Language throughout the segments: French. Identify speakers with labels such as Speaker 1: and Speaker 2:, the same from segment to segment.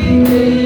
Speaker 1: Amen.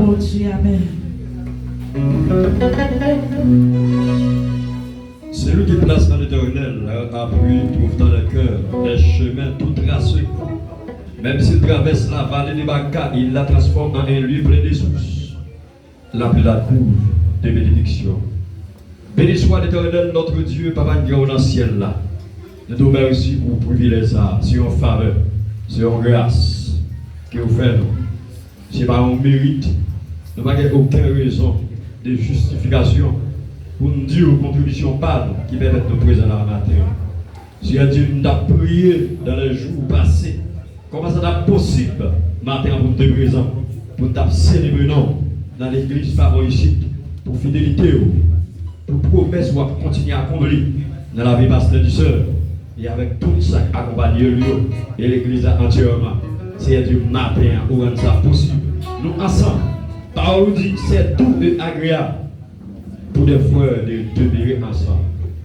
Speaker 1: bon Dieu. Amen.
Speaker 2: C'est lui qui place dans l'Éternel, appui trouve dans le cœur, les chemins tout tracés. Même s'il traverse la vallée des Bacas, il la transforme en un lieu plein de sources. L'appelle la couvre de bénédiction. Béni soit l'Éternel, notre Dieu, Papa Dieu dans le ciel là. Nous te remercions pour privilège ça, c'est une faveur, c'est une grâce que vous faites. Ce n'est pas un mérite. Nous n'avons aucune raison de justification pour nous dire aux contributions pardon qui permettent de nous présenter la matin. Si Dieu nous a prié dans les jours passés, comment ça est possible matin pour nous être présents, pour nous célébrer dans l'église favorite, pour fidélité, pour promesse, pour continuer à combler dans la vie pasteur du sœur, et avec tout ça accompagné lui et l'église entièrement. C'est Dieu matin pour rendre ça possible. Nous ensemble, parole dit, c'est doux et agréable pour des frères de demeurer ensemble.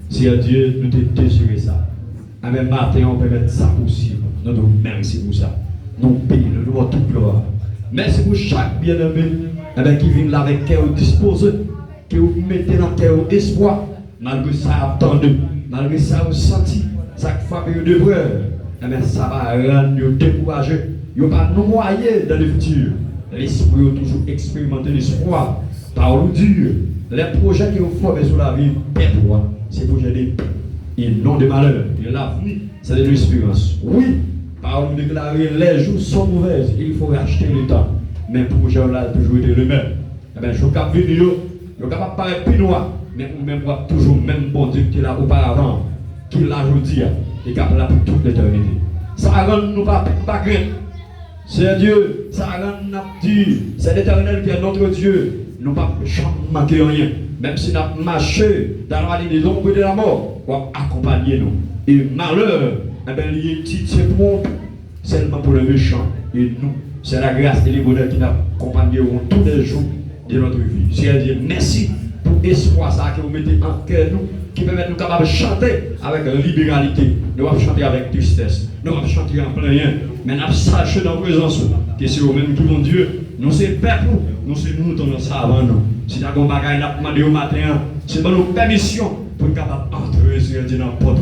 Speaker 2: Si Dieu nous te désiré ça. Même matin, on peut mettre ça possible. Nous nous merci pour ça. Nous payons, nous devons tout gloire. Merci pour chaque bien-aimé qui vient là avec cœur disposé, que vous mettez dans cœur espoir, malgré ça attendu, malgré ça vous senti, chaque fois que vous devrez, ça va rendre vous découragé. Vous ne pas nous noyer dans le futur. L'esprit a toujours expérimenté l'espoir. Par Dieu, les projets que vous faites sur la vie, c'est projets de paix et non de malheur. Et l'avenir, c'est de l'espérance. Oui, par nous déclarer les jours sont mauvaises, il faut racheter le temps. Mais le projet là toujours été le même. Eh bien, je suis capable de venir, je suis capable de paraître plus noir, mais vous même toujours même bon Dieu qui est là auparavant, qui l'a aujourd'hui, et qui est là pour toute l'éternité. Ça rend nous pas crainte. C'est Dieu, ça rend nous dit, c'est l'Éternel qui est notre Dieu. Nous ne pouvons pas manquer rien. Même si nous avons marché dans la vallée des ombres de la mort, pour accompagner nous. Et malheur, eh bien, il est petit, c'est pour seulement pour le méchant. Et nous, c'est la grâce et les bonheurs qui nous accompagneront tous les jours de notre vie. C'est Dieu, merci pour l'espoir que vous mettez en cœur nous, qui permet nous capables de chanter avec libéralité. Nous allons chanter avec tristesse. Nous allons chanter en plein rien. Mais nous sachons dans la présence que c'est au-même tout mon Dieu. Nous sommes peuple, nous sommes nous dans ça avant nous. Si nous avons des bagages à demander au matin, c'est pour nos permission pour nous capables d'entrer sur Dieu dans le porte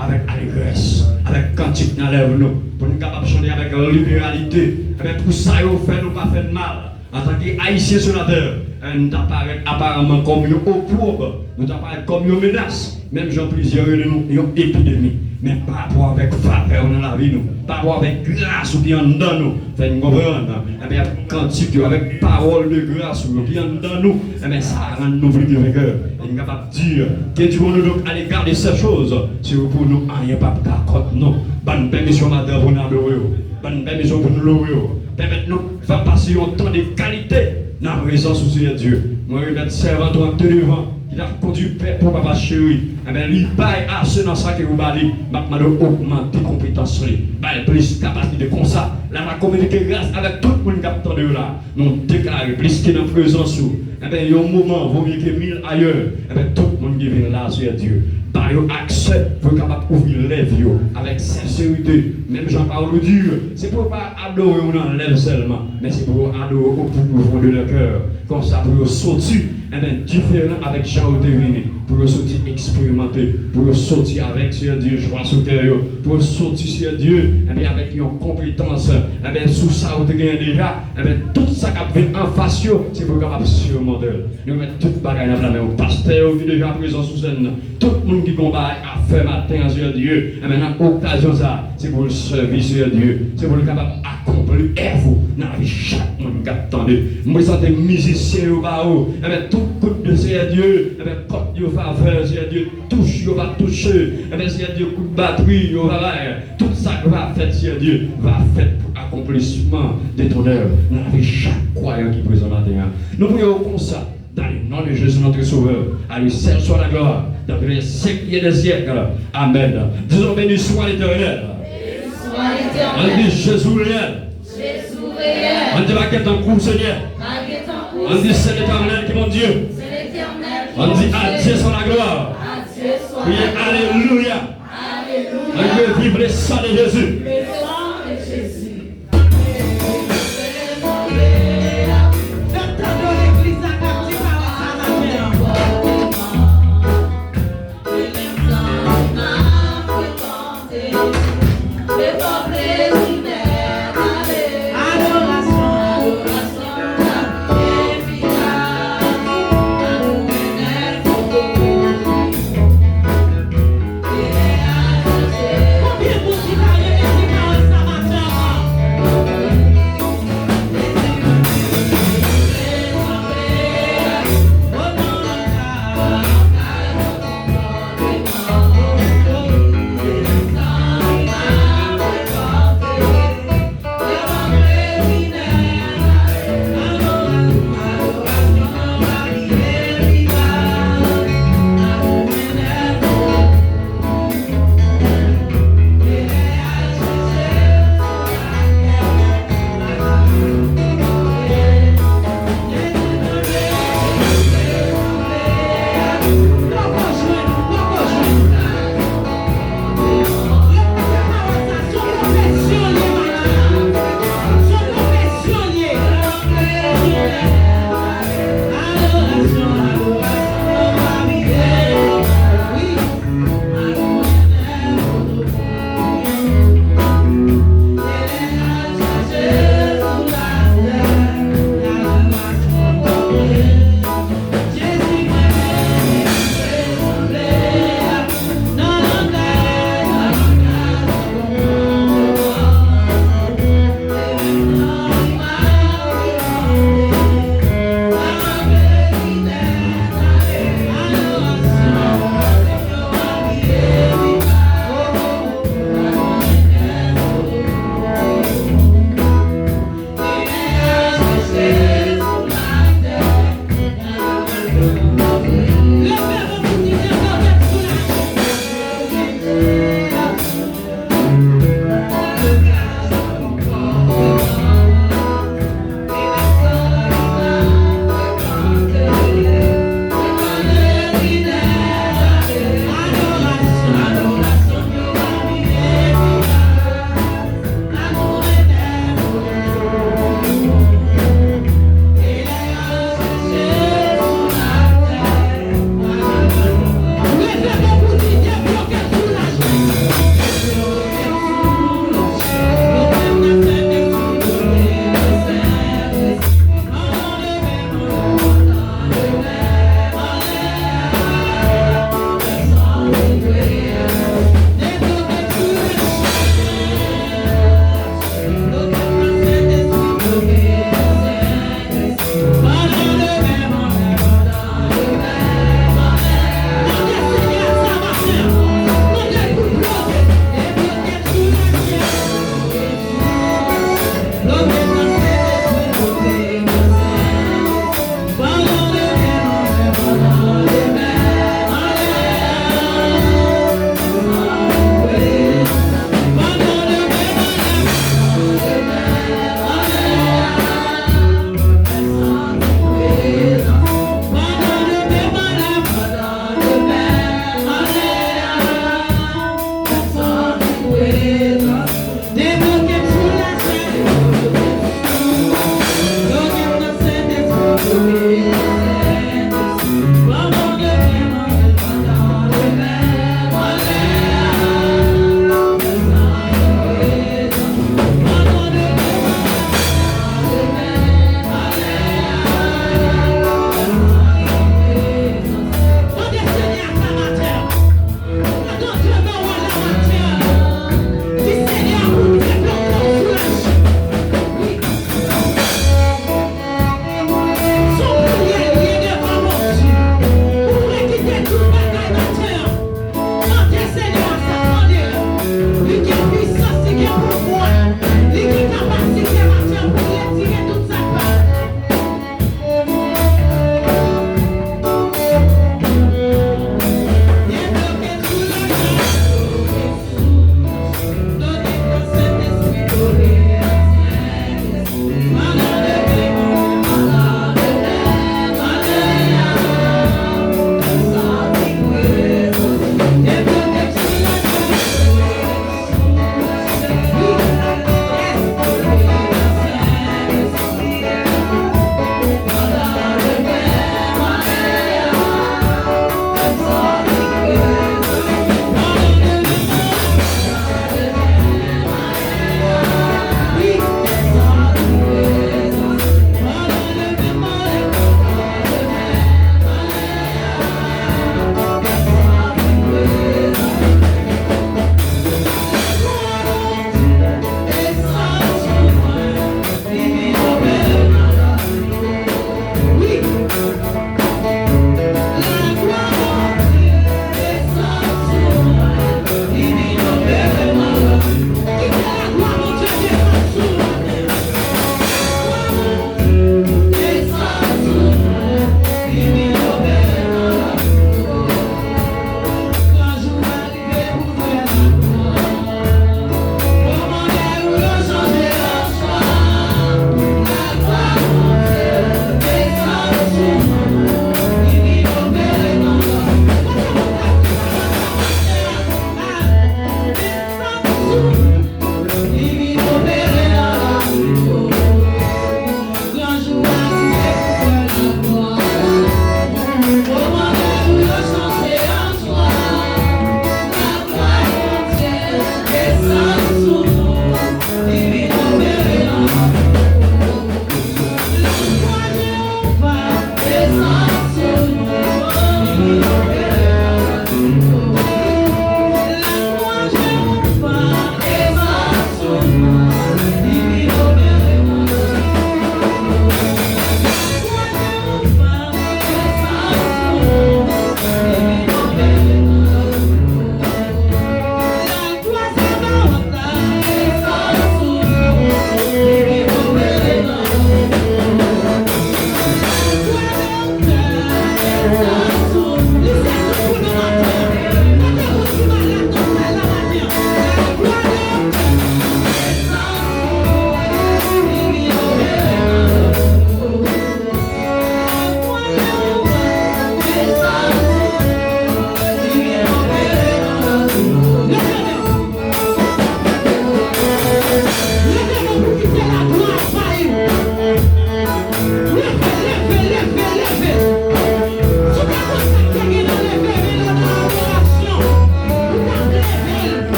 Speaker 2: avec allégresse, avec cantique dans les nous, pour nous capables de chanter avec libéralité. Et pour ça, nous ne nous pas fait de mal. En tant qu'Haïtiens sur la terre, nous apparaissons apparemment comme une opprobre, nous apparaissons comme une menace. Même Jean plusieurs de nous, une épidémie. Mais pas rapport avec faveur dans la vie, nous. Pas rapport avec grâce ou bien dans nous. Fait nous comprendre. Eh bien, cantique avec parole de grâce ou bien dans nous. Eh bien, ça rend nous plus vainqueurs. Et nous sommes capables de dire que Dieu nous donc aller garder ces choses. Si vous pour nous, rien pas contre nous. Bonne permission, madame, pour nous adorer. Bonne permission pour nous louer. Permettez-nous de faire passer un temps de qualité dans la présence de Dieu. Moi, je vais être servant devant il a conduit pour papa chéri. Eh bien, il baille à ceux dans ça que vous baillez. Maintenant, augmenter les compétences. Baille plus capacité comme ça. Là, on va communiquer grâce avec tout le monde qui attend de là. Nous déclarer plus que dans la présence. Eh bien, il y a un moment, vaut mieux que 1000 ailleurs. Eh bien, tout le monde qui vient là, c'est Dieu. Par accès pour capable ouvrir les yeux avec sincérité. Même Jean-Paul dit, c'est pour pas adorer on enlève seulement, mais c'est pour adorer au fond de leur cœur. Comme ça, pour sortir, différent avec Jean Devine, pour sortir expérimenter, pour sortir avec Dieu, joie sur cœur, pour sortir sur Dieu, avec une compétence, sous ça, vous avez déjà, tout ça qui vient en face, c'est pour capable surmonter. Nous mettons toute bagaille dans la main au pasteur qui est déjà présent sous scène, tout le monde qui combat à faire matin sur Dieu, maintenant, occasion ça, c'est pour le service sur Dieu, c'est pour le capable d'accomplir vous dans la vie chaque monde qui attendait. Moi, je suis musicien au bas, tout coup de c'est Dieu, quand Dieu va faire, c'est Dieu touche, il va toucher, c'est Dieu coup de batterie, il va tout ça va faire, c'est Dieu va faire pour accomplissement des tonnerres dans la vie chaque croyant qui est présent matin. Nous prions comme ça. Dans le nom de Jésus notre Sauveur, à lui seul soit la gloire, dans les siècles et des siècles. Amen. Disons béni soit l'Éternel. On dit Jésus réel. On dit baguette en cours Seigneur. On dit c'est l'Éternel qui est mon Dieu. On dit à Dieu soit la gloire. Priez Alléluia. On veut vivre le sang de Jésus.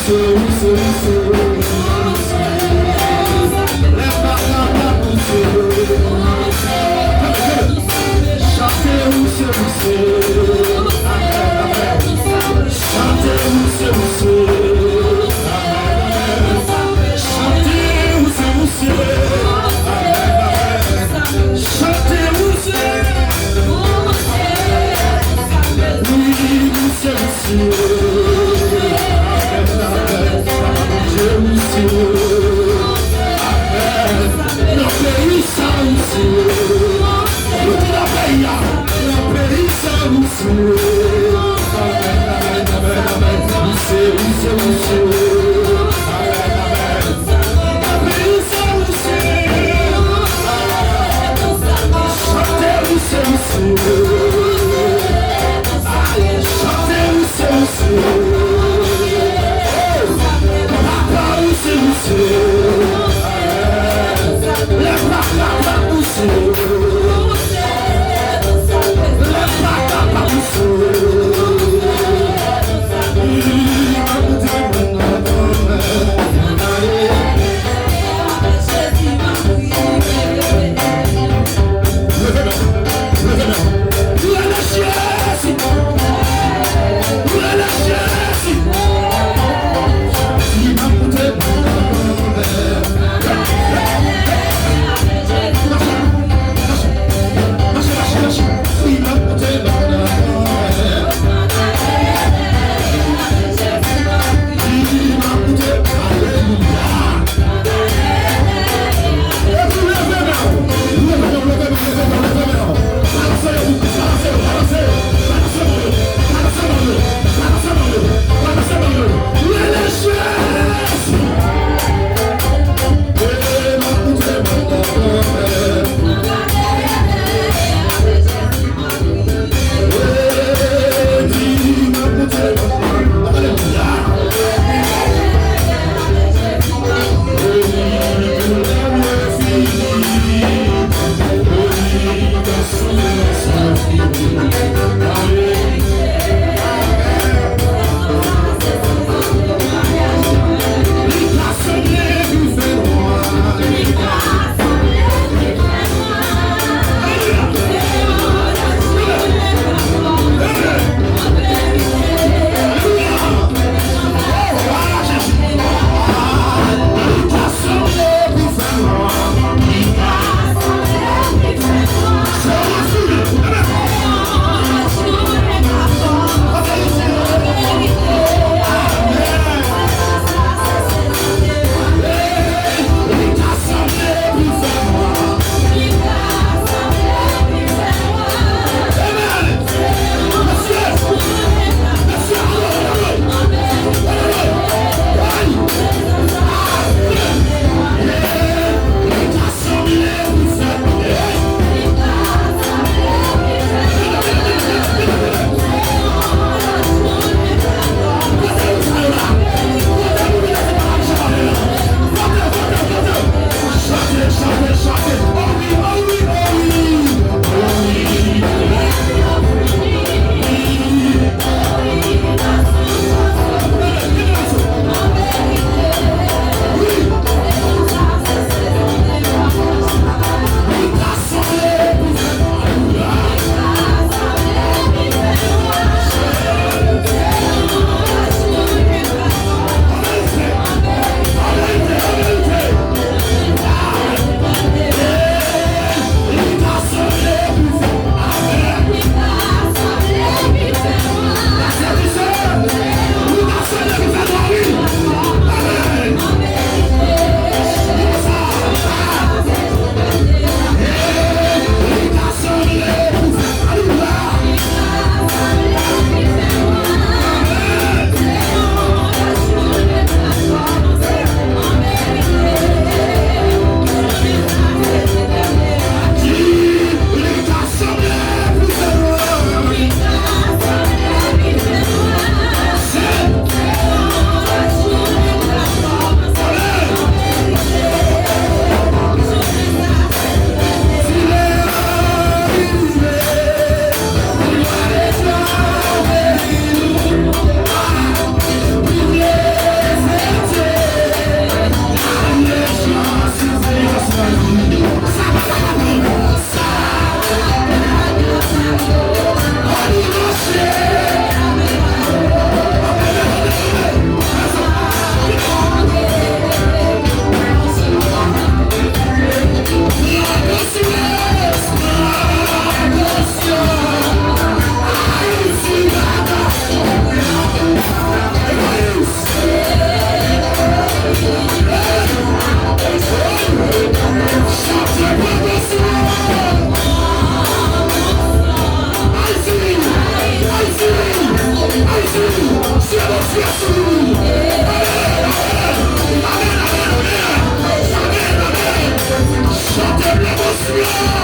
Speaker 1: Você Chantez le